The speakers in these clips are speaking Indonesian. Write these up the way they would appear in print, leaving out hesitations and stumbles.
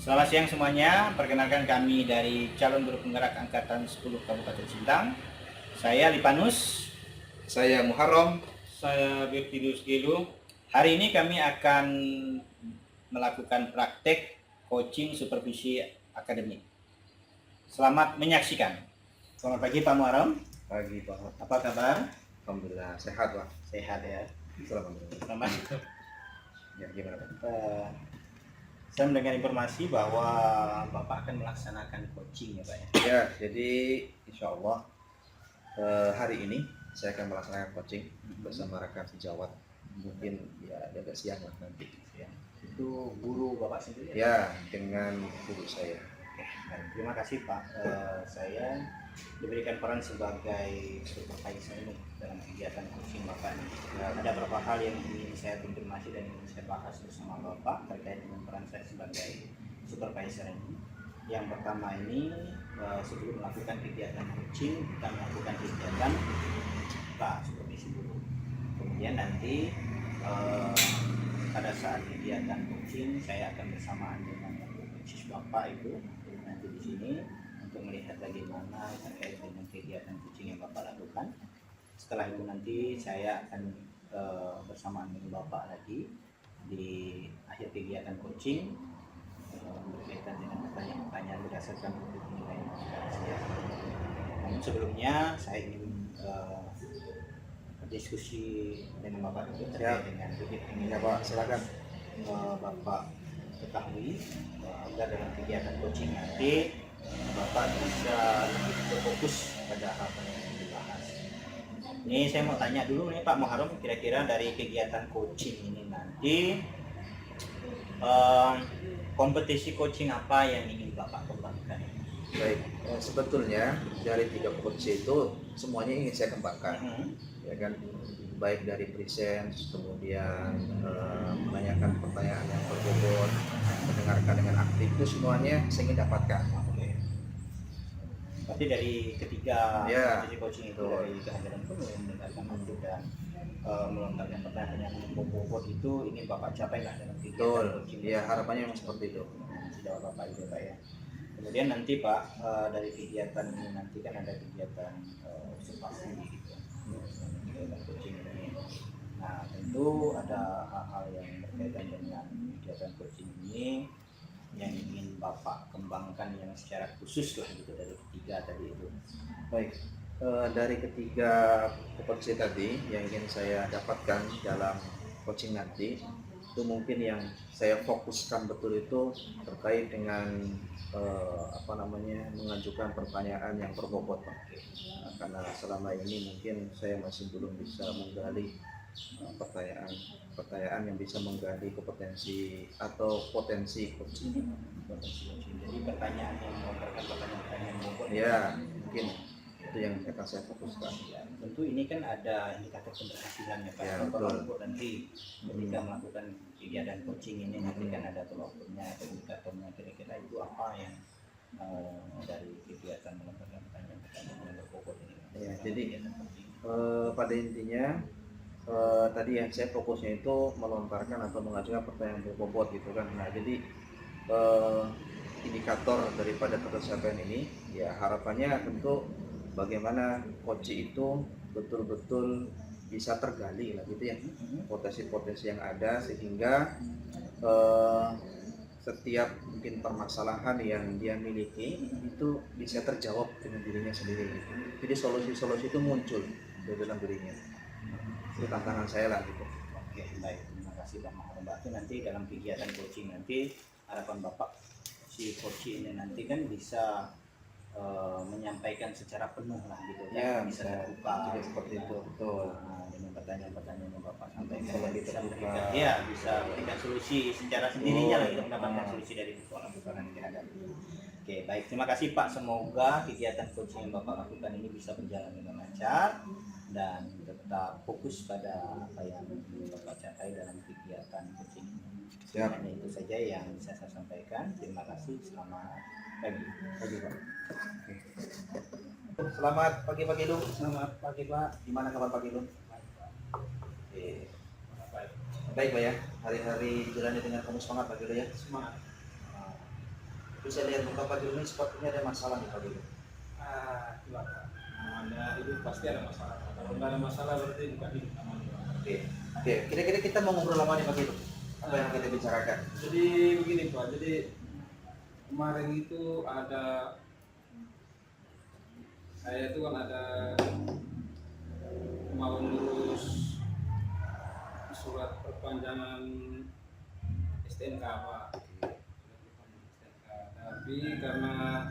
Selamat siang semuanya, perkenalkan kami dari calon guru penggerak angkatan 10 Kabupaten Sintang. Saya Lipanus. Saya Muharram. Saya Birtidus Gilu. Hari ini kami akan melakukan praktek coaching supervisi akademik. Selamat menyaksikan. Selamat pagi Pak Muharram. Pagi Pak. Apa kabar? Alhamdulillah sehat Pak. Sehat ya. Selamat. Ya gimana Pak? Saya mendengar informasi bahwa Bapak akan melaksanakan coaching ya Pak ya? Ya, jadi insya Allah hari ini saya akan melaksanakan coaching bersama rekan sejawat. Mungkin ya agak siang lah nanti. Ya. Itu guru Bapak sendiri? Ya, dengan guru saya. Oke, terima kasih Pak. Saya diberikan peran sebagai supervisor ini dalam kegiatan coaching Bapak ini. Ada beberapa hal yang ingin saya konfirmasi dan ingin saya bahas bersama Bapak terkait dengan peran saya sebagai supervisor ini. Yang pertama ini, sebelum melakukan kegiatan coaching, kita melakukan kegiatan supervisi dulu. Kemudian nanti pada saat kegiatan coaching, saya akan bersamaan dengan coach Bapak itu nanti di sini untuk melihat bagaimana terkait dengan kegiatan coaching yang Bapak lakukan. Setelah itu nanti saya akan bersamaan dengan Bapak lagi di akhir kegiatan coaching berkaitan dengan pertanyaan-pertanyaan berdasarkan buku penilaian saya. Namun sebelumnya saya ingin diskusi dengan Bapak itu terkait dengan bukit penilaian. Ya Pak, silakan. Bapak ketahui agar dalam kegiatan coaching nanti Bapak bisa lebih berfokus pada hal yang dibahas. Ini saya mau tanya dulu nih Pak Muharram, kira-kira dari kegiatan coaching ini nanti kompetisi coaching apa yang ingin Bapak kembangkan? Baik, sebetulnya dari 3 kompetisi itu semuanya ingin saya kembangkan, ya kan? Baik dari present, kemudian menanyakan pertanyaan yang berbobot, mendengarkan dengan aktif, itu semuanya saya ingin dapatkan. Berarti dari ketiga kompetisi coaching itu, dari kehadiran penuh, mendengarkan aktif dan melontarkan pertanyaan yang berbobot itu ingin Bapak capai nggak dalam kegiatan coaching? Iya, harapannya memang seperti itu. Tidak Bapak itu Pak ya. Kemudian nanti Pak, dari kegiatan ini nanti kan ada kegiatan observasi gitu, kegiatan coaching ini. Nah tentu ada hal-hal yang berkaitan dengan kegiatan coaching ini yang ingin Bapak kembangkan yang secara khusus lah gitu dari ketiga tadi itu. Baik, dari ketiga kompetisi tadi yang ingin saya dapatkan dalam coaching nanti, itu mungkin yang saya fokuskan betul itu terkait dengan mengajukan pertanyaan yang berbobot Pak. Karena selama ini mungkin saya masih belum bisa menggali pertanyaan yang bisa menggali kompetensi atau potensi coaching. Jadi pertanyaan yang melontarkan pertanyaan bobot. Ya, mungkin itu yang akan saya fokuskan. Ya, tentu ini kan ada indikator keberhasilan ya Pak. Ya, betul. Nanti ketika melakukan kegiatan coaching ini nanti kan ada telurnya atau indikatornya, kira-kira itu apa yang dari kegiatan melontarkan pertanyaan yang berbobot ini. Ya, jadi pada intinya tadi yang saya fokusnya itu melontarkan atau mengajukan pertanyaan berbobot gitu kan. Nah, jadi indikator daripada ketercapaian ini ya harapannya tentu bagaimana coach itu betul-betul bisa tergali lah gitu ya, potensi-potensi yang ada sehingga setiap mungkin permasalahan yang dia miliki itu bisa terjawab dengan dirinya sendiri gitu. Jadi solusi-solusi itu muncul di dalam dirinya. Itu tantangan saya lah gitu. Oke, baik, terima kasih Pak Muharram. Berarti nanti dalam kegiatan coaching nanti harapan Bapak si coach ini nanti kan bisa menyampaikan secara penuh lah gitu ya, bisa terbuka seperti itu, betul. Dengan pertanyaan-pertanyaan yang Bapak sampaikan bisa memberikan, ya bisa memberikan solusi secara sendirinya lah, kita mendapatkan solusi dari persoalan-persoalan yang dihadapi. Oke, baik, terima kasih Pak. Semoga kegiatan coaching yang Bapak lakukan ini bisa berjalan dengan lancar dan tetap fokus pada apa yang ingin Bapak capai dalam kegiatan coaching ini. Siap. Itu saja yang bisa saya sampaikan. Terima kasih. Selamat pagi. Pagi Pak. Selamat pagi Pak Gilu. Selamat pagi Pak. Gimana kabar Pak Gilu? Baik Pak ya. Hari-hari jalani dengan penuh semangat Pak Gilu ya. Semangat. Bisa lihat muka Pak Jul ini sepertinya ada masalah nih Pak Jul. Itu apa? Namanya hidup pasti ada masalah. Kalau nggak ada masalah berarti bukan hidup namanya. Oke, oke. Kira-kira kita mau ngobrol lama nih Pak Jul. Apa yang kita bicarakan? Jadi begini Pak, jadi kemarin itu saya itu kan ada mau ngurus surat perpanjangan STNK Pak. STNK. Tapi karena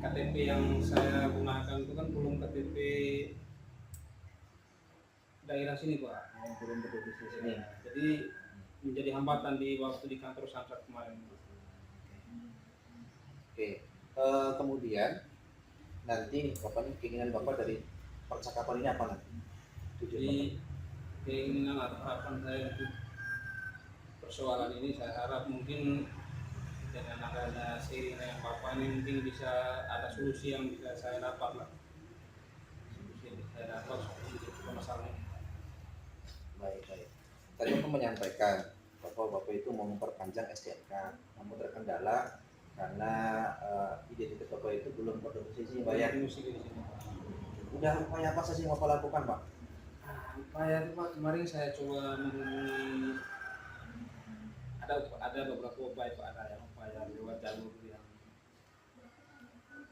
KTP yang saya gunakan itu kan belum KTP daerah sini Pak. Belum betul di sini. Jadi menjadi hambatan di waktu di kantor Samsat kemarin. Oke. Kemudian nanti Bapak ini keinginan Bapak dari percakapan ini apa nanti? Tujuan Jadi Bapak. keinginan atau harapan saya untuk persoalan ini, saya harap mungkin dengan adanya seiring dengan Bapak ini mungkin bisa ada solusi yang bisa saya dapat lah. Solusi yang bisa saya dapat untuk masalah ini. Baik. Tadi Bapak menyampaikan bahwa Bapak itu mau memperpanjang STNK, namun terkendala karena identitas Bapak itu belum berdomisili Pak ya. Musik di sini. Udah upaya apa saja yang Bapak lakukan Pak? Upaya itu Pak, kemarin saya coba menghubungi ada beberapa upaya Pak, ada yang upaya lewat jalur yang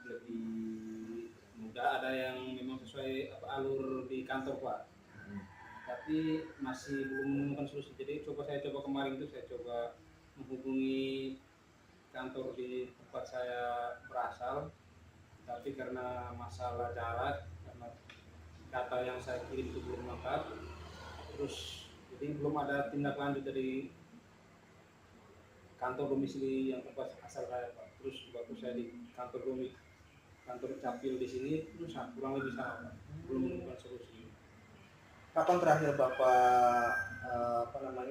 lebih mudah, ada yang memang sesuai alur di kantor Pak. Tapi masih belum menemukan solusi. Jadi saya coba kemarin itu saya coba menghubungi kantor di tempat saya berasal, tapi karena masalah jarak, karena data yang saya kirim itu belum lengkap, terus jadi belum ada tindak lanjut dari kantor domisili yang tempat asal saya Pak. Terus waktu saya di kantor capil di sini, terus kurang lebih sama Pak, belum menemukan solusi. Kapan terakhir Bapak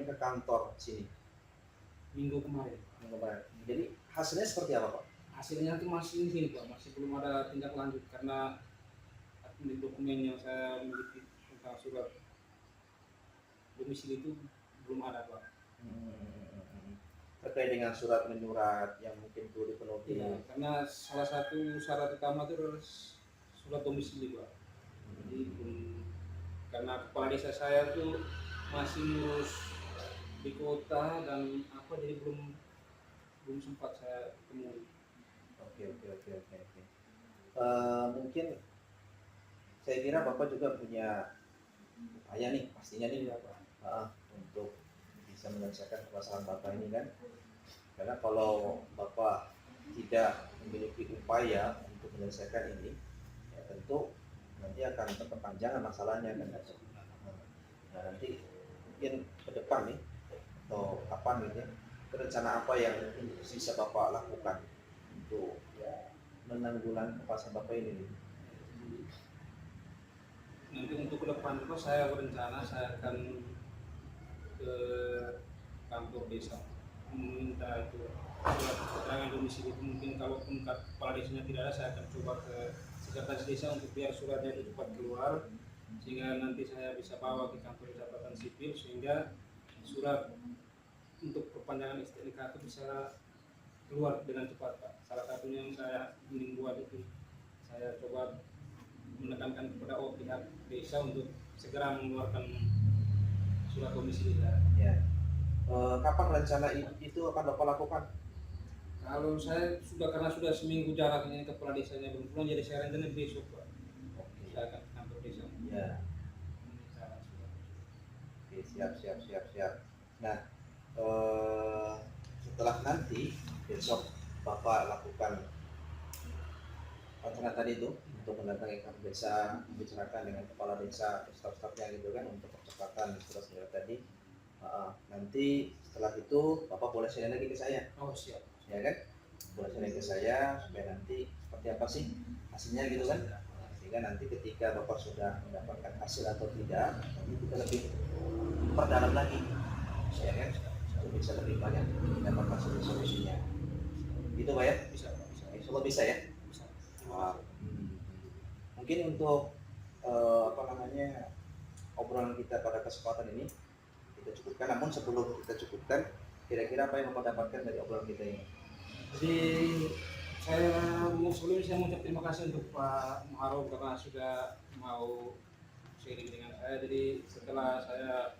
ke kantor sini? Minggu kemarin. Jadi hasilnya seperti apa Pak? Hasilnya itu masih di sini Pak, masih belum ada tindak lanjut karena dokumen yang saya miliki tentang surat domisili itu belum ada Pak. Terkait dengan surat menyurat yang mungkin perlu dipenuhi. Iya, karena salah satu syarat utama itu adalah surat domisili Pak. Jadi karena kepala desa saya tuh masih ngurus di kota dan jadi belum sempat saya temui. Oke. Mungkin saya kira Bapak juga punya upaya nih, pastinya nih untuk bisa menyelesaikan permasalahan Bapak ini kan. Karena kalau Bapak tidak memiliki upaya untuk menyelesaikan ini, ya tentu nanti akan berkepanjangan masalahnya kan. Nah, nanti mungkin ke depan nih atau kapan gitu ya, rencana apa yang bisa Bapak lakukan untuk menanggulangi permasalahan Bapak ini? Nanti untuk ke depan itu saya berencana saya akan ke kantor desa meminta itu surat keterangan domisili itu. Mungkin kalaupun kepala desanya tidak ada, saya akan coba ke sekretaris desa untuk biar suratnya itu cepat keluar, sehingga nanti saya bisa bawa ke kantor catatan sipil sehingga surat untuk perpanjangan STNK itu bisa keluar dengan cepat Pak. Salah satunya yang saya ingin buat itu, saya coba menekankan kepada pihak desa untuk segera mengeluarkan surat domisili. Ya. Kapan rencana itu akan Bapak lakukan? Kalau saya karena sudah seminggu jaraknya kepala desanya belum pulang, jadi saya rencana besok Pak. Oke. Saya akan ke kantor desa. Ya. Meminta surat. Oke, siap. Nah, setelah nanti besok Bapak lakukan rencana tadi itu untuk mendatangi kantor desa, membicarakan dengan kepala desa, staf-stafnya gitu kan untuk percepatan surat tadi. Nanti setelah itu Bapak boleh share lagi ke saya. Oh siap. Ya kan? Boleh share ke saya supaya nanti seperti apa sih hasilnya gitu kan? Sehingga nanti ketika Bapak sudah mendapatkan hasil atau tidak, nanti kita lebih perdalam lagi, ya kan? Untuk bisa lebih banyak mendapatkan solusinya. Gitu Pak ya? Bisa Pak. Insya Allah bisa ya? Bisa. Mungkin untuk obrolan kita pada kesempatan ini kita cukupkan. Namun sebelum kita cukupkan, kira-kira apa yang Bapak dapatkan dari obrolan kita ini? Jadi saya sebelumnya saya mengucap terima kasih untuk Pak Muharram karena sudah mau sharing dengan saya. Jadi setelah saya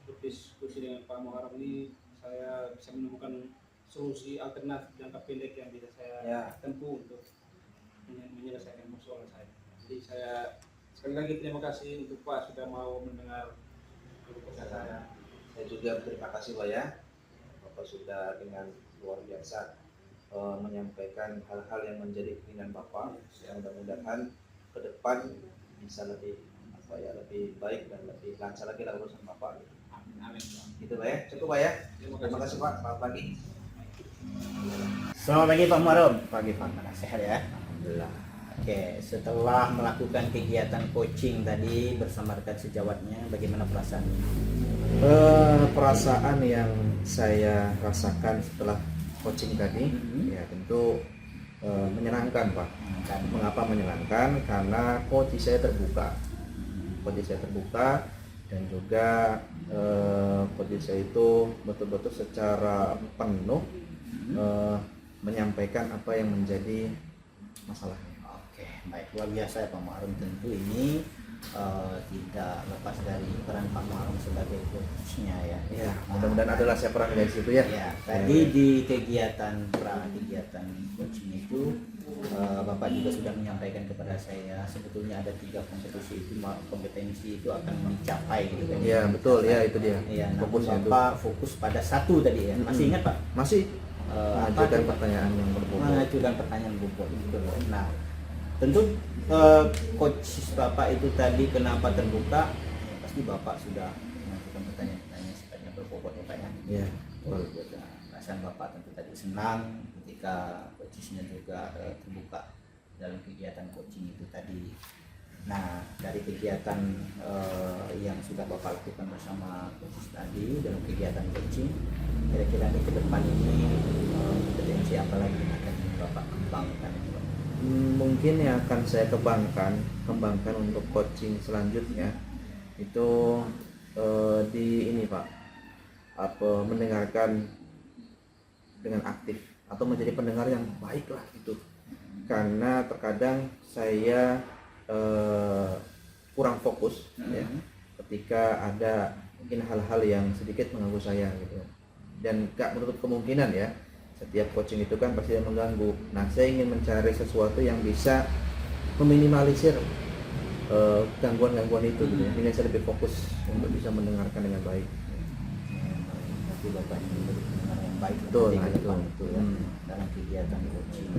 berdiskusi dengan Pak Muharram ini, saya bisa menemukan solusi alternatif jangka pendek yang bisa saya Ya. tempuh untuk menyelesaikan persoalan saya. Jadi saya sekali lagi terima kasih untuk Pak sudah mau mendengar keluh kesah saya. Saya juga berterima kasih Pak ya, Bapak sudah dengan luar biasa menyampaikan hal-hal yang menjadi keinginan Bapak, yang mudah-mudahan ke depan bisa lebih lebih baik dan lebih lancar lagi lah urusan Bapak. Amin. Amin. Gitu Pak ya, cukup Pak ya. Terima kasih Pak, selamat pagi. Selamat pagi Pak Muharram. Pagi Pak, sehat ya? Alhamdulillah. Oke, setelah melakukan kegiatan coaching tadi bersama rekan sejawatnya, bagaimana perasaan? Perasaan yang saya rasakan setelah coaching tadi, ya tentu menyenangkan Pak. Mengapa menyenangkan? Karena coach saya terbuka. Coach saya terbuka dan juga coach saya itu betul-betul secara penuh menyampaikan apa yang menjadi masalahnya. Oke, baik, luar biasa ya Pak Muharram. Tentu ini tidak lepas dari peran Pak Muharram sebagai coachnya ya. Ya, mudah-mudahan adalah saya peran dari situ ya. Ya, tadi di kegiatan coaching itu Bapak juga sudah menyampaikan kepada saya sebetulnya ada 3 kompetensi itu akan dicapai gitu kan. Ya, betul ya, itu dia. Iya, namun Fokusnya itu. Bapak fokus pada satu tadi ya. Masih ingat Pak? Masih Apa mengajukan itu, Pak? pertanyaan yang berbobot. Mengajukan pertanyaan bobot itu. Nah, tentu coach Bapak itu tadi kenapa terbuka? Ya, pasti Bapak sudah mengajukan pertanyaan-pertanyaan sifatnya berbobot ya Pak ya. Ya, betul. Perasaan Bapak tentu tadi senang ketika coachnya juga terbuka dalam kegiatan coaching itu tadi. Nah, dari kegiatan yang sudah Bapak lakukan bersama coach tadi dalam kegiatan coaching, kira-kira ke depan ini kompetensi apa lagi yang akan Bapak kembangkan? Mungkin yang akan saya kembangkan untuk coaching selanjutnya itu di ini Pak, mendengarkan dengan aktif atau menjadi pendengar yang baik lah gitu. Karena terkadang saya kurang fokus ya ketika ada mungkin hal-hal yang sedikit mengganggu saya gitu. Dan gak menutup kemungkinan ya, setiap coaching itu kan pasti mengganggu. Nah, saya ingin mencari sesuatu yang bisa meminimalisir gangguan-gangguan itu gitu. Ini saya lebih fokus untuk bisa mendengarkan dengan baik. Tapi Bapak ini menjadi pendengar yang baik Betul, nanti nah ke depan itu. itu ya dalam kegiatan coaching.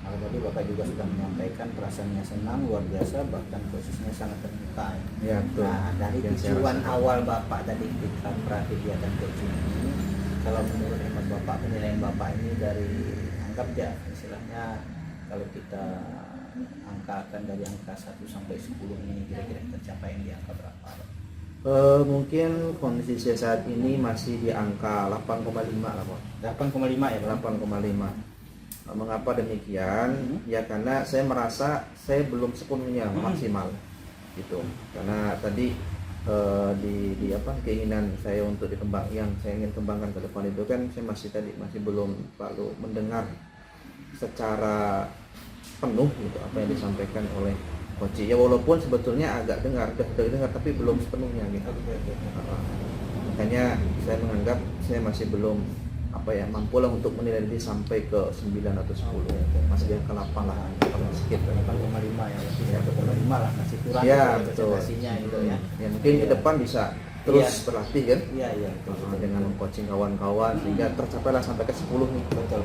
Kalau tadi Bapak juga sudah menyampaikan perasaannya senang luar biasa, bahkan posisinya sangat terbuka. Ya, betul. Nah, dari Yang saya tujuan rasakan. awal Bapak tadi ketika kegiatan coaching ini, kalau menurut hemat Bapak, penilaian Bapak ini dari anggap ya istilahnya kalau kita angkakan dari angka 1 sampai 10 ini kira-kira tercapai di angka berapa? Mungkin kondisi saya saat ini masih di angka 8,5 lah Pak. 8,5 ya Pak? 8,5. Mengapa demikian? Ya karena saya merasa saya belum sepenuhnya maksimal gitu. Karena tadi di keinginan saya untuk yang saya ingin kembangkan ke depan itu kan saya masih belum terlalu mendengar secara penuh gitu apa yang disampaikan oleh coach. Ya walaupun sebetulnya agak dengar tapi belum sepenuhnya gitu. Makanya saya menganggap saya masih belum mampu lah untuk menilai diri sampai ke 9 atau 10. Masih di angka 8 lah, paling sedikit. 8,5 ya, berarti 1,5 lah masih kurang Ya, ya, betul. presentasinya itu ya. Ya mungkin ke depan bisa terus berlatih kan Iya. dengan coaching kawan-kawan sehingga tercapailah sampai ke 10 nih. Betul.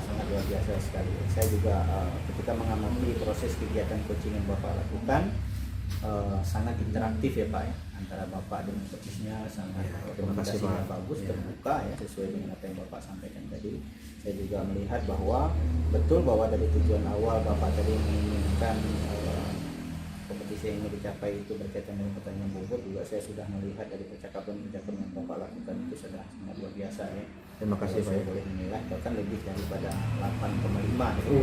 Sangat luar biasa sekali. Saya juga ketika mengamati proses kegiatan coaching yang Bapak lakukan sangat interaktif ya Pak ya, antara Bapak dengan coachnya sangat Terima kasih, komunikasinya Pak. bagus, Ya. terbuka ya sesuai dengan apa yang Bapak sampaikan tadi. Saya juga melihat bahwa betul bahwa dari tujuan awal Bapak tadi menginginkan kompetisi yang ingin dicapai itu berkaitan dengan pertanyaan bobot, juga saya sudah melihat dari percakapan yang Bapak lakukan itu sudah sangat luar biasa ya. Terima kasih Pak. Saya boleh menilai bahkan lebih daripada 8,5 itu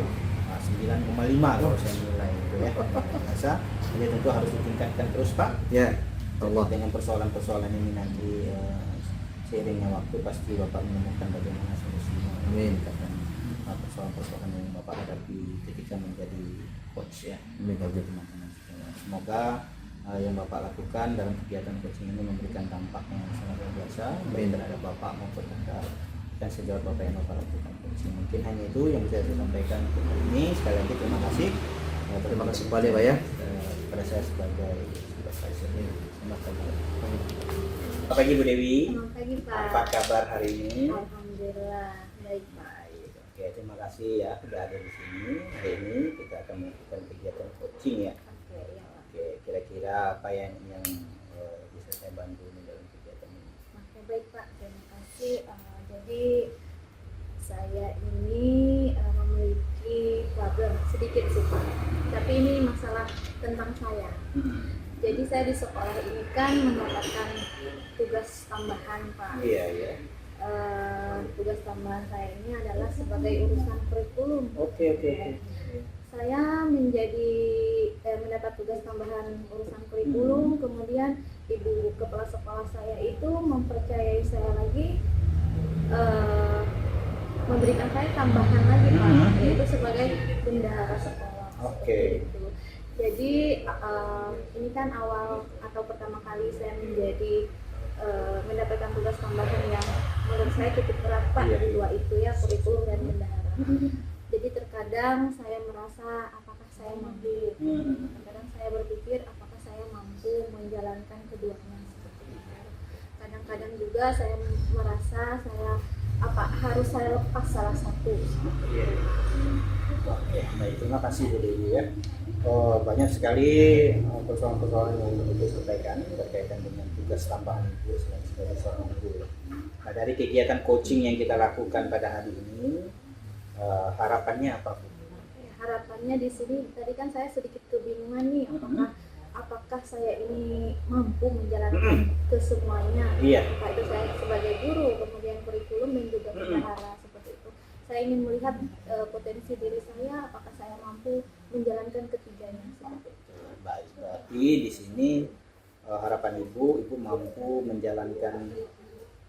9,5 kalau saya nilai itu ya. Biasa, jadi tentu harus ditingkatkan terus Pak. Ya, Allah. Dengan persoalan-persoalan ini nanti seiringnya waktu pasti Bapak menemukan bagaimana solusinya. Amin. Dan persoalan-persoalan yang Bapak hadapi ketika menjadi coach ya. Amin. Bagi teman-teman semua. Semoga yang Bapak lakukan dalam kegiatan coaching ini memberikan dampak yang sangat luar biasa baik terhadap Bapak maupun terhadap dan sejauh Bapak yang Bapak lakukan coaching. Mungkin hanya itu yang bisa saya sampaikan untuk hari ini. Sekali lagi terima kasih. Terima kasih kembali Pak ya. Pada saya sebagai supervisor ini. Selamat pagi. Selamat pagi Bu Dewi. Selamat pagi Pak. Apa kabar hari ini? Alhamdulillah baik Pak. Baik. Oke, terima kasih ya sudah ada di sini. Hari ini kita akan melakukan kegiatan coaching ya. Oke ya Pak. Oke, kira-kira apa yang bisa saya bantu nih dalam kegiatan ini? Oke baik Pak. Terima kasih. Jadi saya ini memiliki problem sedikit sih Pak. Tapi ini masalah tentang saya. Jadi saya di sekolah ini kan mendapatkan tugas tambahan Pak. Iya, iya. Tugas tambahan saya ini adalah sebagai urusan kurikulum. Oke. Saya mendapat tugas tambahan urusan kurikulum, kemudian ibu kepala sekolah saya itu mempercayai saya lagi, memberikan saya tambahan lagi Pak, yaitu sebagai bendahara sekolah. Oke. Seperti itu. Jadi ini kan awal atau pertama kali saya mendapatkan tugas tambahan yang menurut saya cukup berat Pak, Iya. di dua itu ya, kurikulum dan bendahara. Jadi terkadang saya merasa apakah saya mampu, terkadang saya berpikir apakah saya mampu menjalankan keduanya seperti itu. Kadang-kadang juga saya merasa harus saya lepas salah satu. Iya. Oke, baik. Terima kasih Bu Dewi ya. Banyak sekali persoalan-persoalan yang Ibu sampaikan berkaitan dengan tugas tambahan Ibu sebagai seorang ibu. Nah, dari kegiatan coaching yang kita lakukan pada hari ini, harapannya apa Bu? Harapannya di sini tadi kan saya sedikit kebingungan nih, apakah saya ini mampu menjalankan kesemuanya. Iya. Apakah itu saya sebagai guru, kemudian kurikulum dan juga bendahara seperti itu. Saya ingin melihat potensi diri saya, apakah saya mampu menjalankan ketiganya seperti itu. Baik, berarti di sini harapan Ibu mampu menjalankan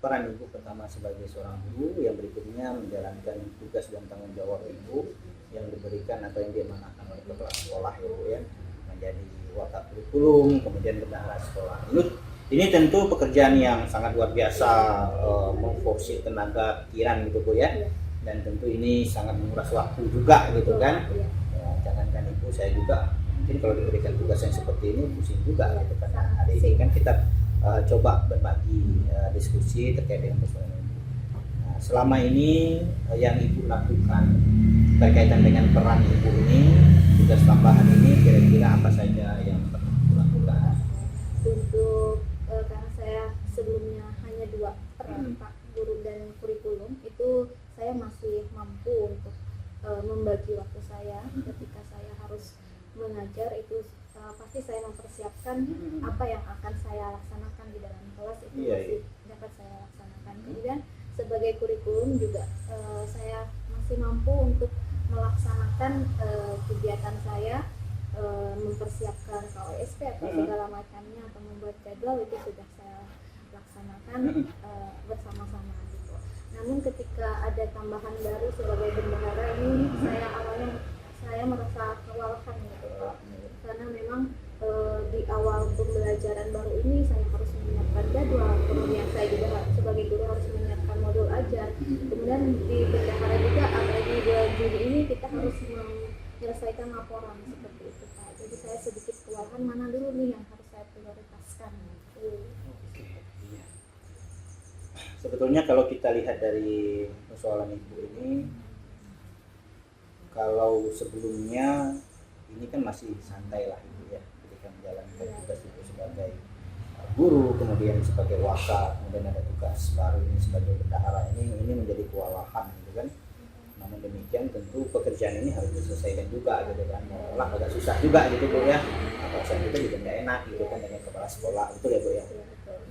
peran Ibu pertama sebagai seorang guru, yang berikutnya menjalankan tugas dan tanggung jawab Ibu yang diberikan atau yang diamanahkan oleh kepala sekolah ya Bu ya, menjadi watak kurikulum, kemudian bendahara sekolah. Ini tentu pekerjaan yang sangat luar biasa, memforsir tenaga pikiran gitu Bu ya, dan tentu ini sangat menguras waktu juga gitu kan. Iya. Ya, jangankan Ibu, saya juga mungkin kalau diberikan tugas yang seperti ini pusing juga gitu kan. Nah, hari ini kan kita coba berbagi diskusi terkait dengan persoalan ini. Nah, selama ini yang Ibu lakukan berkaitan dengan peran Ibu ini, tugas tambahan ini, kira-kira apa saja yang pernah Ibu lakukan? Untuk karena saya sebelumnya hanya 2 peran Pak, guru dan kurikulum, itu saya masih mampu untuk membagi waktu saya. Ketika saya harus mengajar itu pasti saya mempersiapkan apa yang akan saya laksanakan di dalam kelas, itu masih dapat saya laksanakan. Kemudian sebagai kurikulum juga saya masih mampu untuk melaksanakan kegiatan saya, mempersiapkan KOSP atau segala macamnya, atau membuat jadwal, itu sudah saya laksanakan bersama-sama gitu. Namun ketika ada tambahan baru sebagai bendahara ini, awalnya saya merasa kewalahan gitu Pak, karena memang di awal pembelajaran baru ini saya harus menyiapkan jadwal, kemudian saya juga sebagai guru harus menyiapkan modul ajar, kemudian di bendahara juga apalagi bulan Juni ini kita harus menyelesaikan laporan seperti itu Pak. Jadi saya sedikit kewalahan, mana dulu nih yang harus saya prioritaskan gitu. Oke, iya. Sebetulnya kalau kita lihat dari persoalan Ibu ini, kalau sebelumnya ini kan masih santai lah Ibu ya, ketika menjalankan tugas Ibu sebagai guru, kemudian sebagai waka, kemudian ada tugas baru ini sebagai bendahara, ini menjadi kewalahan gitu kan. Namun demikian tentu pekerjaan ini harus diselesaikan juga gitu kan, malah agak susah juga gitu Bu ya, perasaan kita juga nggak enak gitu kan dengan kepala sekolah, betul ya Bu ya.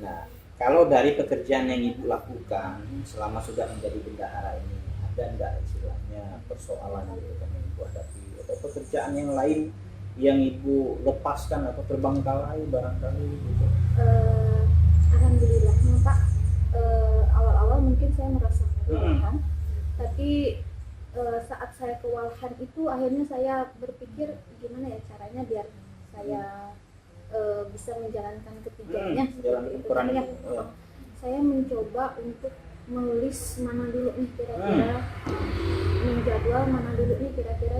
Nah, kalau dari pekerjaan yang Ibu lakukan selama sudah menjadi bendahara ini, ada nggak istilahnya persoalan gitu kan yang Ibu hadapi, atau pekerjaan yang lain yang Ibu lepaskan atau terbengkalai barangkali gitu? Alhamdulillahnya Pak, mungkin saya merasa kewalahan, tapi saat saya kewalahan itu akhirnya saya berpikir gimana ya caranya biar saya bisa menjalankan ketiganya menjalankan seperti itu. peran Ya, itu, ya. saya mencoba untuk menulis mana dulu nih kira-kira menjadwal mana dulu nih kira-kira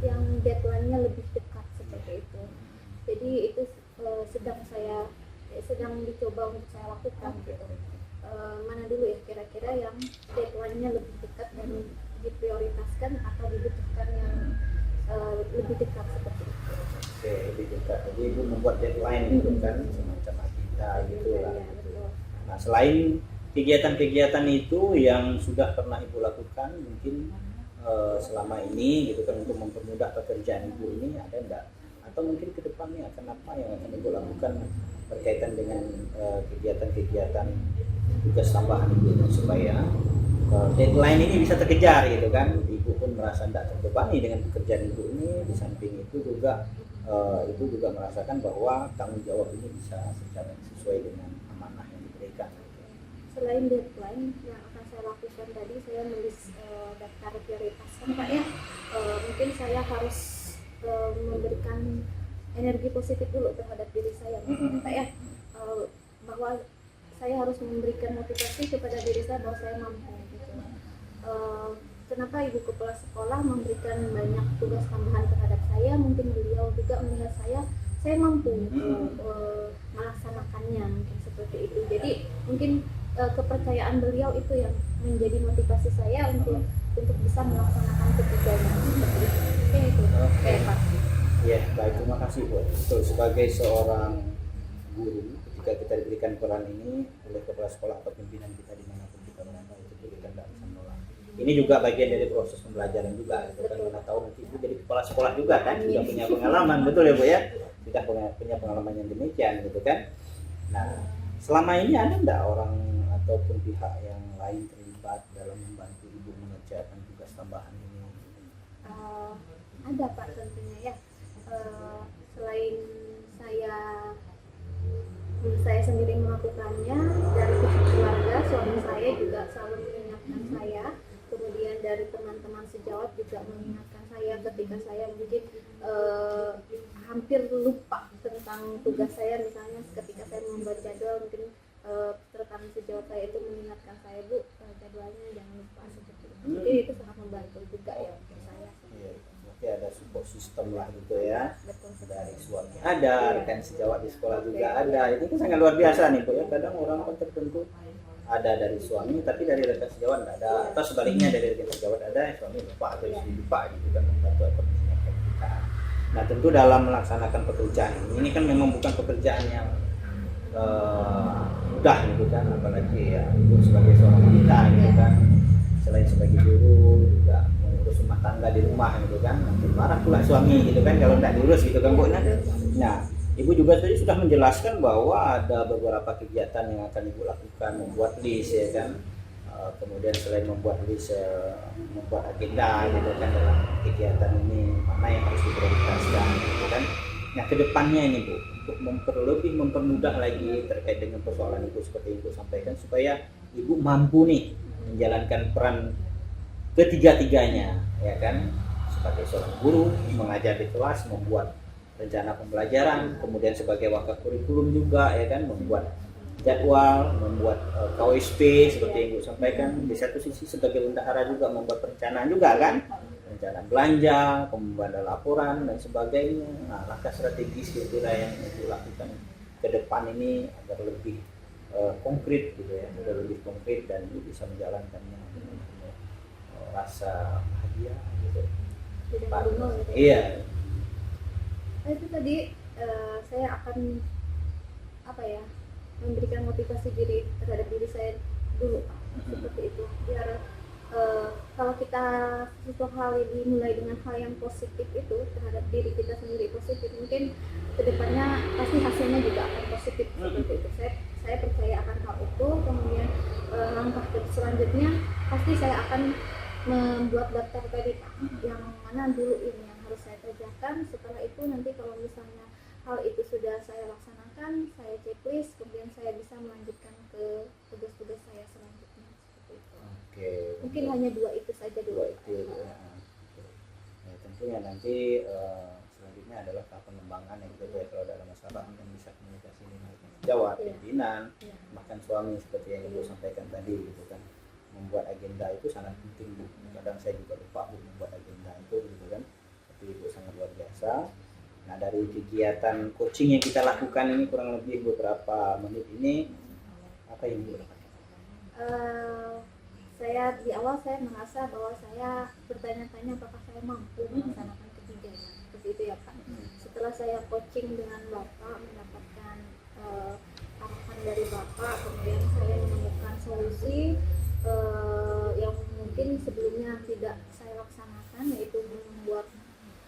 yang deadline-nya lebih dekat seperti itu. Jadi itu sedang dicoba untuk saya lakukan gitu. Mana dulu ya kira-kira yang deadline-nya lebih dekat dan diprioritaskan atau dibutuhkan yang lebih dekat seperti itu. Oke, lebih dekat. Jadi ibu membuat deadline gitu kan, semacam agenda gitu lah. Ya, betul. Nah, selain kegiatan-kegiatan itu yang sudah pernah ibu lakukan mungkin selama ini gitu kan untuk mempermudah pekerjaan ibu ini, ada enggak? Atau mungkin ke depannya akan apa yang akan ibu lakukan berkaitan dengan kegiatan-kegiatan tugas tambahan ibu ini supaya deadline ini bisa terkejar gitu kan, ibu pun merasa tidak terbebani dengan pekerjaan ibu ini, di samping itu juga ibu juga merasakan bahwa tanggung jawab ini bisa berjalan sesuai dengan amanah yang diberikan. Selain deadline yang akan saya lakukan tadi, saya menulis daftar prioritas kan Pak ya. Mungkin saya harus memberikan energi positif dulu terhadap diri saya Pak ya. Bahwa saya harus memberikan motivasi kepada diri saya bahwa saya mampu gitu. Kenapa Ibu Kepala Sekolah memberikan banyak tugas tambahan terhadap saya? Mungkin beliau juga melihat saya mampu melaksanakannya, mungkin seperti itu. Jadi mungkin kepercayaan beliau itu yang menjadi motivasi saya untuk bisa melaksanakan ketiganya seperti itu. Oke, itu. Oke, Pak. Ya, baik, terima kasih Bu. Betul, sebagai seorang guru, ketika kita diberikan peran ini oleh kepala sekolah atau pimpinan kita dimanapun kita berada, itu kita tidak bisa menolak. Ini juga bagian dari proses pembelajaran juga. Kita kan mana tahu nanti Ibu jadi kepala sekolah juga kan, sudah punya pengalaman, betul ya Bu ya? Sudah punya pengalaman yang demikian gitu kan. Nah, selama ini ada enggak orang ataupun pihak yang lain terlibat dalam membantu Ibu mengerjakan tugas tambahan ini? Ada Pak tentunya ya. Selain saya sendiri melakukannya, dari pihak keluarga suami saya juga selalu mengingatkan saya, kemudian dari teman-teman sejawat juga mengingatkan saya ketika saya mungkin hampir lupa tentang tugas saya, misalnya ketika saya membuat jadwal mungkin rekan sejawat saya itu mengingatkan saya, Bu, jadwalnya jangan lupa seperti itu. Jadi itu sangat membantu juga ya untuk saya. Iya, berarti ada support system lah gitu ya. Betul. Dari suami ada, rekan sejawat di sekolah juga ada. Itu kan sangat luar biasa nih Bu ya. Kadang orang tertentu ada dari suami tapi dari rekan sejawat tidak ada, atau sebaliknya dari rekan sejawat ada, suami lupa atau istri lupa gitu kan, membantu atau mengingatkan kita. Nah, tentu dalam melaksanakan pekerjaan ini kan memang bukan pekerjaan yang mudah gitu kan, apalagi ya ibu sebagai seorang wanita gitu kan, selain sebagai guru juga mengurus rumah tangga di rumah gitu kan, nanti marah pula suami gitu kan kalau tidak diurus gitu kan Bu. Nah, Ibu juga tadi sudah menjelaskan bahwa ada beberapa kegiatan yang akan Ibu lakukan, membuat list ya kan, kemudian selain membuat list, membuat agenda gitu kan dalam kegiatan ini mana yang harus diprioritaskan gitu kan. Nah, kedepannya ini Bu, untuk mempermudah lagi terkait dengan persoalan Ibu seperti Ibu sampaikan, supaya Ibu mampu nih menjalankan peran ketiga-tiganya ya kan, sebagai seorang guru mengajar di kelas, membuat rencana pembelajaran, kemudian sebagai wakil kurikulum juga ya kan, membuat jadwal, membuat KOSP seperti yang Ibu sampaikan, di satu sisi sebagai bendahara juga membuat perencanaan juga kan, rencana belanja, pembuatan laporan dan sebagainya. Nah, langkah strategis kira-kira yang Ibu lakukan ke depan ini agar lebih konkret gitu ya, agar lebih konkret dan Ibu bisa menjalankannya dengan rasa bahagia gitu. Iya. Itu tadi saya akan memberikan motivasi diri terhadap diri saya dulu Pak, seperti itu, biar kalau kita sesuatu hal dimulai dengan hal yang positif itu terhadap diri kita sendiri positif, mungkin kedepannya pasti hasilnya juga akan positif seperti itu. Saya percaya akan hal itu. Kemudian langkah selanjutnya pasti saya akan membuat daftar tadi Pak, yang mana dulu ini yang harus saya kerjakan. Setelah itu nanti kalau misalnya hal itu sudah saya laksanakan, saya checklist, kemudian saya bisa melanjutkan ke tugas-tugas saya selanjutnya. Oke. Mungkin hanya dua itu saja dulu. Dua itu. Ya. Ya, tentunya nanti selanjutnya adalah tahap pengembangan yang gitu ya, kalau dalam masalah yang bisa komunikasi dengan jawab, Iya. pimpinan, Iya. bahkan suami seperti yang Ibu sampaikan tadi gitu kan. Membuat agenda itu sangat penting Bu. Kadang saya juga lupa Bu membuat agenda itu gitu kan. Tapi Ibu sangat luar biasa. Nah, dari kegiatan coaching yang kita lakukan ini kurang lebih beberapa menit ini, apa yang Ibu dapatkan? Saya di awal saya merasa bahwa saya bertanya-tanya apakah saya mampu melaksanakan ketiganya, seperti itu ya Pak. Setelah saya coaching dengan Bapak, mendapatkan arahan dari Bapak, kemudian saya menemukan solusi yang mungkin sebelumnya tidak saya laksanakan, yaitu membuat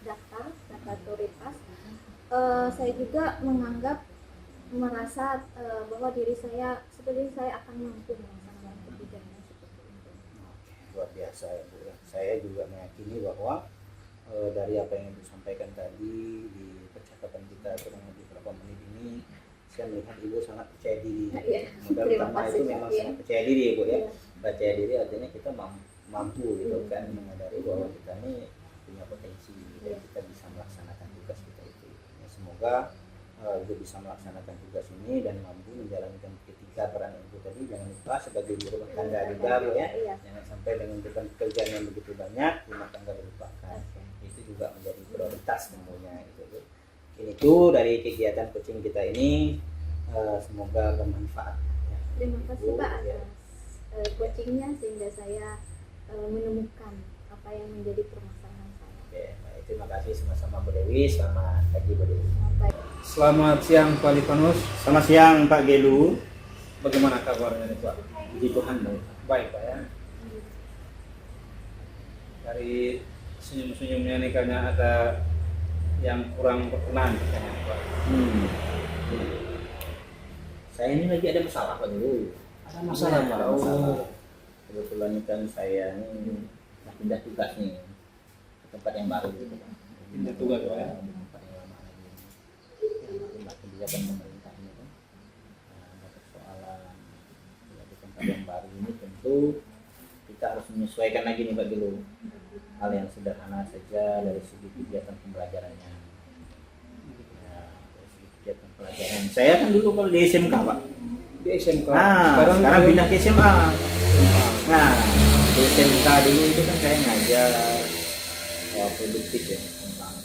daftar prioritas. Saya juga merasa bahwa diri saya seperti saya akan mampu melaksanakan ketiganya seperti itu. Luar biasa ya Bu ya. Saya juga meyakini bahwa dari apa yang Ibu sampaikan tadi di percakapan kita kurang lebih beberapa menit ini, saya melihat Ibu sangat percaya diri. Iya. Modal Terima utama kasih, itu Pak. memang Iya. sangat percaya diri ya Bu ya. Iya. Percaya diri artinya kita mampu gitu kan, menyadari bahwa kita ini punya potensi dan Iya. kita bisa melaksanakan tugas kita itu. Ya, semoga Ibu bisa melaksanakan tugas ini dan mampu menjalankan ketiga peran Ibu tadi. Jangan lupa sebagai ibu rumah tangga juga Bu ya. Iya. Jangan sampai dengan beban pekerjaan yang begitu banyak rumah tangga dilupakan. Itu juga menjadi prioritas tentunya gitu Bu. Ini itu dari kegiatan coaching kita ini, semoga bermanfaat ya. Terima kasih Pak Ya. atas coachingnya sehingga saya menemukan apa yang menjadi permasalahan saya. Oke, baik, terima kasih sama-sama Bu Dewi. Selamat pagi Bu Dewi. Baik. Selamat siang Pak Livanus. Selamat siang Pak Gelu. Bagaimana kabarnya nih Pak? Puji Tuhan baik. Baik Pak ya. Dari senyum-senyumnya nih kayaknya ada yang kurang berkenan kayaknya Pak. Saya ini lagi ada masalah Pak Gelu. Ada masalah Pak. Ada Oh. masalah. Kebetulan ini kan saya ini pindah tugas nih ke tempat yang baru gitu Pak. Pindah tugas, Pak, ya? Di tempat yang lama lagi. Itulah kebijakan pemerintah ini kan. Nah, ada persoalan ya, di tempat yang baru ini tentu kita harus menyesuaikan lagi nih Pak Gelu. Hal yang sederhana saja dari segi kegiatan pembelajarannya. Ya, dari segi kegiatan pelajaran. Saya kan dulu kalau di SMK Pak. Di SMK. Nah, sekarang pindah ke SMA. Nah, di SMK dulu itu kan saya ngajar produktif ya tentang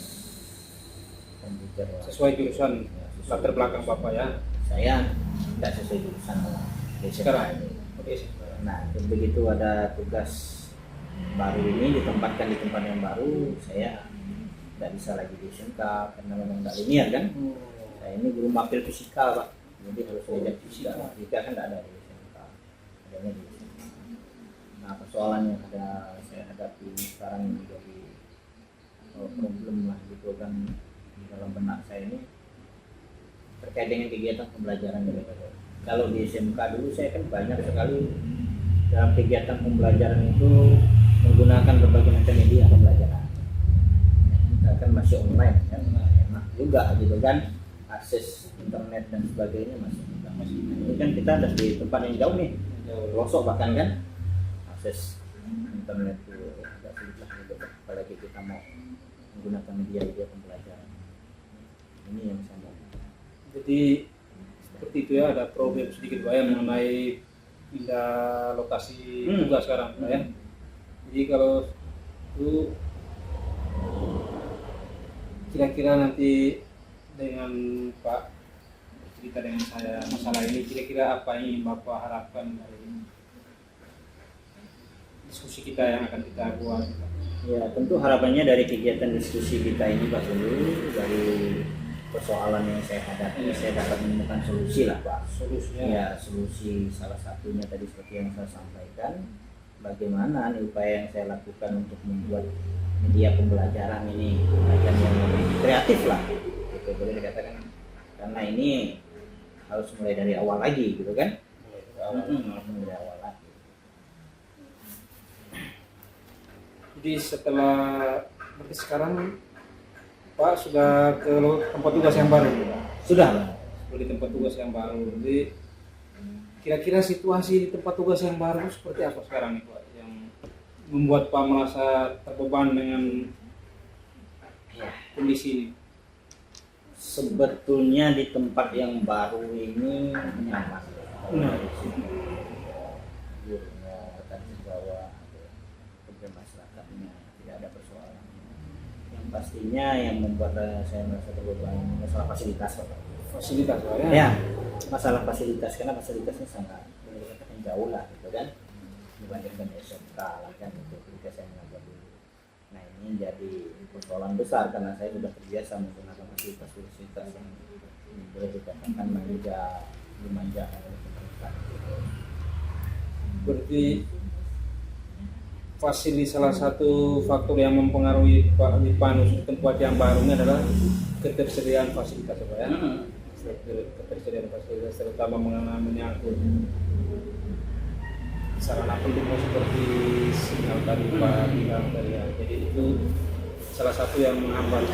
komputer. sesuai jurusan Ya, sesuai latar belakang Bapak ya. Saya tidak sesuai jurusan di SMK Sekarang ini. di SMK. Nah, begitu ada tugas baru ini ditempatkan di tempat yang baru, saya tidak bisa lagi di SMK karena memang tidak linear kan. Saya ini guru mapil fisika Pak, jadi harus belajar fisika. Fisika kan tidak ada di SMK, adanya di SMK. Nah, persoalan yang saya hadapi sekarang ini menjadi problem lah gitu kan di dalam benak saya ini terkait dengan kegiatan pembelajaran gitu. Kalau di SMK dulu saya kan banyak sekali dalam kegiatan pembelajaran itu menggunakan berbagai macam media pembelajaran. Kita kan masih online kan, enak juga gitu kan, akses internet dan sebagainya masih. Ini kan kita ada di tempat yang jauh nih, pelosok bahkan kan, akses internet itu agak sulit lah gitu, apalagi kita mau menggunakan media pembelajaran. Ini yang saya mau. Jadi seperti itu ya, ada problem sedikit Pak ya mengenai pindah lokasi tugas sekarang Pak ya. Jadi kalau itu kira-kira nanti dengan Pak cerita dengan saya masalah ini, kira-kira apa yang ingin Bapak harapkan dari diskusi kita yang akan kita buat? Ya, tentu harapannya dari kegiatan diskusi kita ini Pak Guru, dari persoalan yang saya hadapi, saya dapat menemukan solusi lah Pak. Solusinya Ya, solusi salah satunya tadi seperti yang saya sampaikan, bagaimana nih upaya yang saya lakukan untuk membuat media pembelajaran ini pembelajaran yang lebih kreatif lah, gitu boleh dikatakan, karena ini harus mulai dari awal lagi gitu kan. Harus mulai dari awal lagi. jadi setelah berarti sekarang Pak sudah ke tempat tugas yang baru Pak? Sudah Pak. Sudah di tempat tugas yang baru. Jadi kira-kira situasi di tempat tugas yang baru seperti apa sekarang nih Pak? Yang membuat Pak merasa terbeban dengan kondisi ini? Sebetulnya di tempat yang baru ini nyaman. Gurunya, petani bawah, kerja masyarakatnya tidak ada persoalan. Yang pastinya yang membuat saya merasa terbeban masalah fasilitas. Fasilitas Pak ya? Ya, masalah fasilitas karena fasilitasnya sangat jauh lah, gitu kan, dibandingkan SMK lah kan itu ketika saya mengajar dulu. Nah ini jadi persoalan besar karena saya sudah terbiasa menggunakan fasilitas yang boleh dikatakan dimanjakan oleh pemerintah. Berarti fasilitas salah satu faktor yang mempengaruhi Pak Lipanus tempat yang baru ini adalah ketersediaan fasilitas Pak ya? Ketersediaan fasilitas terutama menyangkut sarana pendukung seperti sinyal tadi Pak bilang tadi ya. Jadi itu salah satu yang menghambat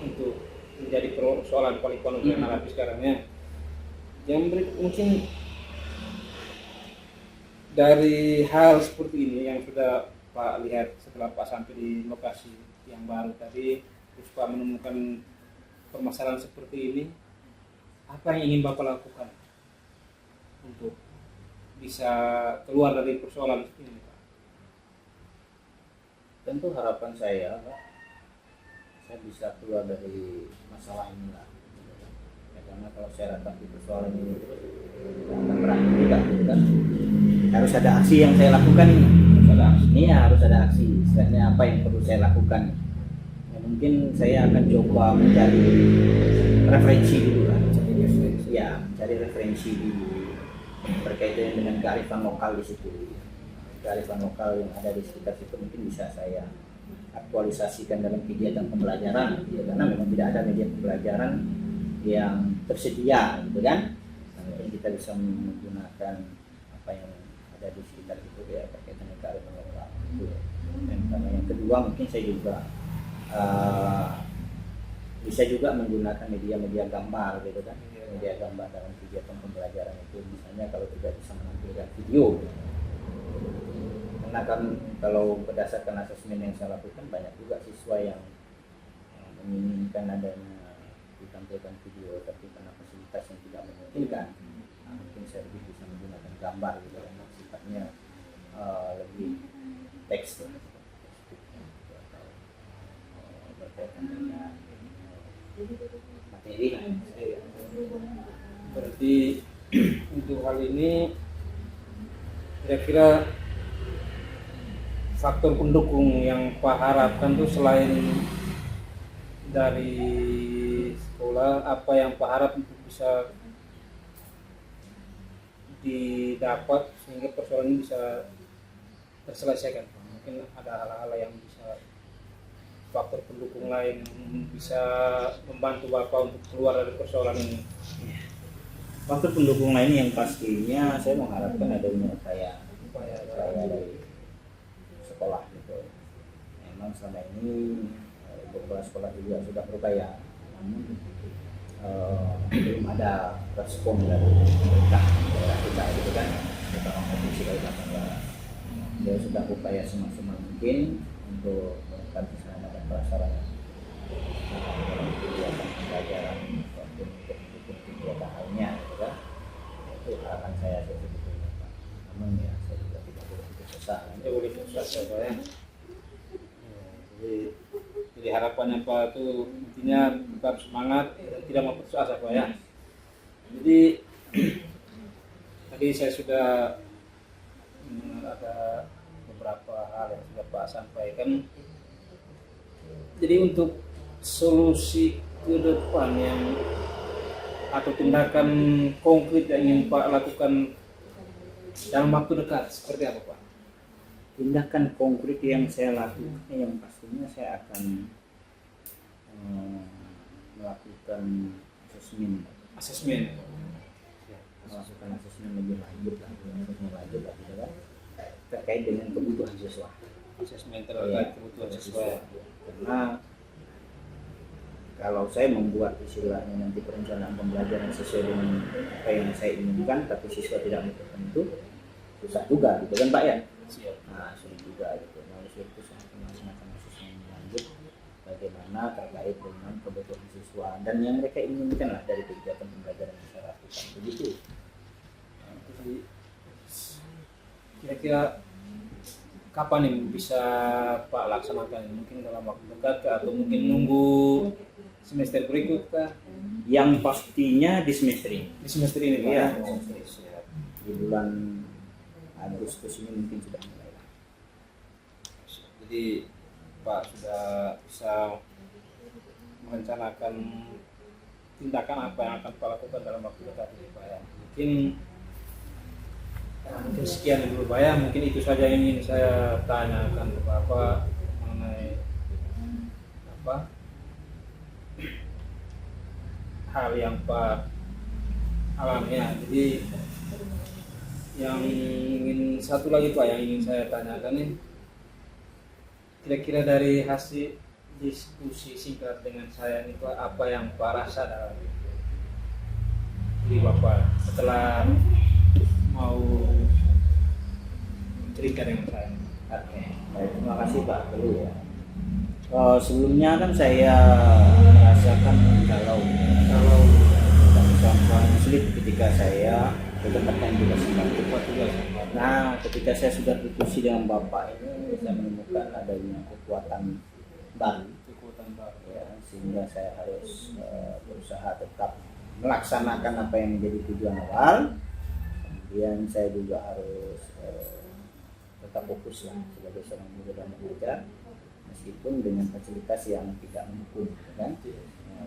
untuk menjadi persoalan Pak Lipanus yang hadapi sekarang ya. Yang mungkin dari hal seperti ini yang sudah Pak lihat setelah Pak sampai di lokasi yang baru tadi, terus Pak menemukan permasalahan seperti ini, apa yang ingin Bapak lakukan untuk bisa keluar dari persoalan ini, Pak? Tentu harapan saya, Pak, saya bisa keluar dari masalah ini lah. Ya, karena kalau saya hadapi persoalan ini terus akan berakhir juga, gitu kan. Harus ada aksi yang saya lakukan ini. Harus ada aksi. Istilahnya apa yang perlu saya lakukan? Ya, mungkin saya akan coba mencari referensi dulu lah. Cari referensi dulu berkaitan dengan kearifan lokal di situ. Kearifan lokal yang ada di sekitar situ mungkin bisa saya aktualisasikan dalam kegiatan pembelajaran, gitu. Karena memang tidak ada media pembelajaran yang tersedia, gitu kan. Nah, mungkin kita bisa menggunakan apa yang ada di sekitar itu ya berkaitan dengan kearifan lokal. Dan karena yang kedua mungkin saya juga bisa juga menggunakan media-media gambar, gitu kan. Media gambar dalam kegiatan pembelajaran itu, misalnya kalau tidak bisa menampilkan video, karena kan kalau berdasarkan asesmen yang saya lakukan banyak juga siswa yang menginginkan adanya ditampilkan video tapi karena fasilitas yang tidak memungkinkan. Nah, mungkin saya lebih bisa menggunakan gambar gitu karena sifatnya lebih teks lah, berkaitan dengan materi. Berarti untuk hal ini kira-kira faktor pendukung yang Pak harapkan tuh selain dari sekolah, apa yang Pak harap untuk bisa didapat sehingga persoalan ini bisa terselesaikan? Mungkin ada hal-hal yang bisa faktor pendukung lain bisa membantu Bapak untuk keluar dari persoalan ini. Faktor pendukung lain yang pastinya saya mengharapkan adanya upaya dari sekolah gitu. Memang selama ini beberapa sekolah juga sudah berupaya, namun belum ada respon dari pemerintah daerah kita, gitu kan. Terutama provinsi Kalimantan Barat. Dia sudah berupaya semaksimal mungkin untuk melengkapi sarana dan prasarana dalam kegiatan pembelajaran untuk mendukung kegiatan lainnya, gitu kan. Itu harapan saya sebetulnya, Pak. Namun ya saya juga tidak boleh putus asa. Ya boleh putus asa Pak ya. Jadi harapannya Pak itu intinya tetap semangat dan tidak mau putus asa Pak ya. Jadi tadi saya sudah ada beberapa hal yang sudah Pak sampaikan. Jadi untuk solusi ke depan yang atau tindakan konkret yang ingin Pak lakukan dalam waktu dekat seperti apa Pak? Tindakan konkret yang saya lakukan yang pastinya saya akan melakukan asesmen lebih lanjut lah, gitu kan, terkait dengan kebutuhan siswa. Asesmen terkait kebutuhan siswa. Karena kalau saya membuat istilahnya nanti perencanaan pembelajaran sesuai dengan apa yang saya inginkan, tapi siswa tidak melakukan itu susah juga, gitu kan Pak ya. Siap. Nah, sulit juga gitu. Nah, oleh sebab itu saya melaksanakan khususnya lanjut bagaimana terkait dengan kebutuhan siswa dan yang mereka inginkan lah dari kegiatan pembelajaran yang saya lakukan. Begitu. Jadi, kira-kira kapan nih bisa Pak laksanakan? Mungkin dalam waktu dekat kah? Atau mungkin nunggu semester berikut kah? Yang pastinya di semester ini. Di semester ini Pak? Iya. Oh, siap. Di bulan Agustus ini mungkin sudah mulai. Jadi Pak sudah bisa merencanakan tindakan apa yang akan Pak lakukan dalam waktu dekat ini Pak ya. Mungkin sekian dulu Pak ya. Mungkin itu saja yang ingin saya tanyakan ke Bapak mengenai apa hal yang Pak alami ya. Jadi yang ingin satu lagi Pak yang ingin saya tanyakan nih, kira-kira dari hasil diskusi singkat dengan saya ini Pak, apa yang Pak rasa dalam diri Bapak setelah mau cerita dengan saya? Oke, baik, terima kasih Pak Belu ya. Sebelumnya kan saya merasakan kalau dan sulit ketika saya mendapatkan tugas kembali. Nah, ketika saya sudah diskusi dengan Bapak ini, saya menemukan adanya kekuatan baru, ya, sehingga saya harus berusaha tetap melaksanakan apa yang menjadi tujuan awal. Kemudian saya juga harus tetap fokus lah sebagai seorang guru dan pengajar, meskipun dengan fasilitas yang tidak mendukung, kan?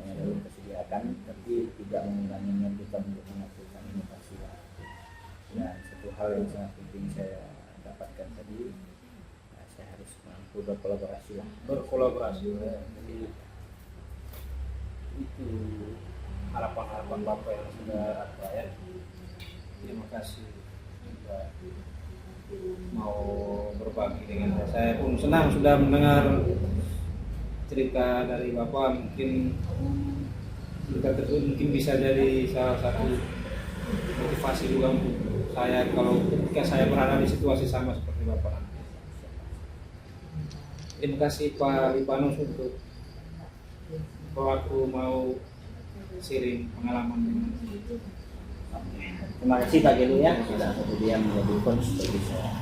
Yang belum disediakan, tapi tidak menguranginya kita untuk melakukan inovasi. Dan satu hal yang sangat penting saya dapatkan tadi, saya harus mampu berkolaborasi lah. Berkolaborasi ya. Jadi itu harapan-harapan Bapak yang sudah apa ya. Terima kasih sudah mau berbagi dengan saya. Saya pun senang sudah mendengar cerita dari Bapak. Mungkin cerita tersebut mungkin bisa jadi salah satu motivasi juga untuk saya kalau ketika saya berada di situasi sama seperti Bapak. Terima kasih Pak Lipanus untuk aku mau sharing pengalaman dengan Terima kasih Pak Gelu ya, sudah kemudian menjadi coach bagi saya.